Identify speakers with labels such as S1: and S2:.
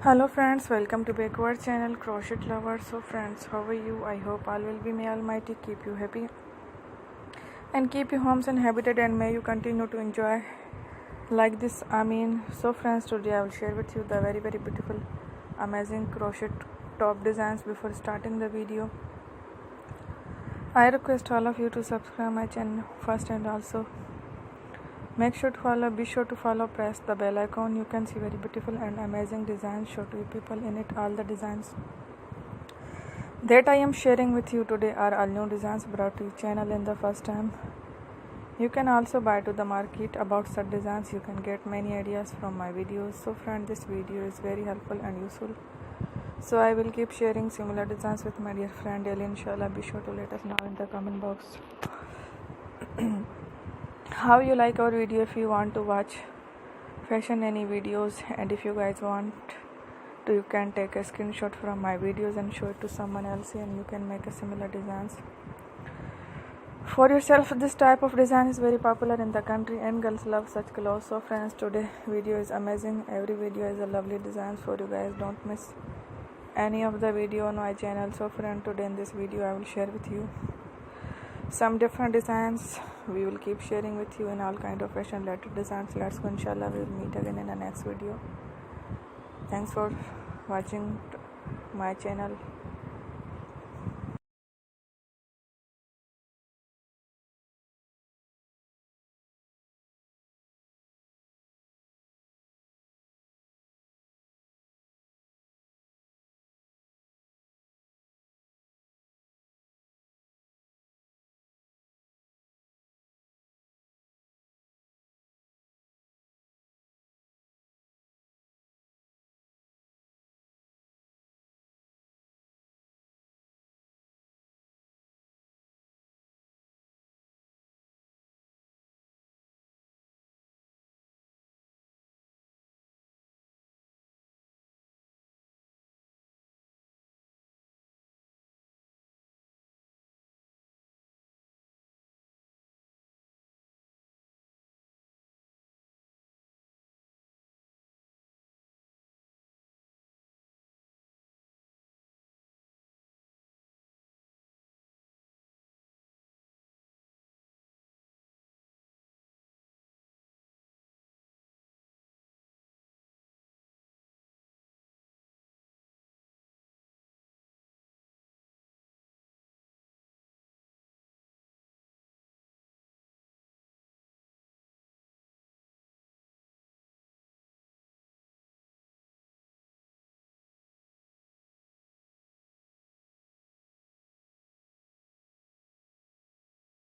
S1: Hello friends, welcome to backward channel Crochet Lovers. So friends, how are you? I hope all will be, may Almighty keep you happy and keep your homes inhabited, and may you continue to enjoy like this. So friends, today I will share with you the very beautiful amazing crochet top designs. Before starting the video, I request all of you to subscribe my channel first, and also be sure to follow, press the bell icon. You can see very beautiful and amazing designs. Show to you people in it. All the designs that I am sharing with you today are all new designs brought to your channel in the first time. You can also buy to the market about such designs. You can get many ideas from my videos. So friend, this video is very helpful and useful. So I will keep sharing similar designs with my dear friend daily, inshallah. Be sure to let us know in the comment box how you like our video. If you want to watch fashion any videos, and if you guys want to, you can take a screenshot from my videos and show it to someone else, and you can make a similar designs for yourself. This type of design is very popular in the country and girls love such clothes. So friends, today video is amazing. Every video is a lovely designs for you guys. Don't miss any of the video on my channel. So friend, today in this video I will share with you some different designs. We will keep sharing with you in all kind of fashion related designs. Let's go, inshallah. We will meet again in the next video. Thanks for watching my channel.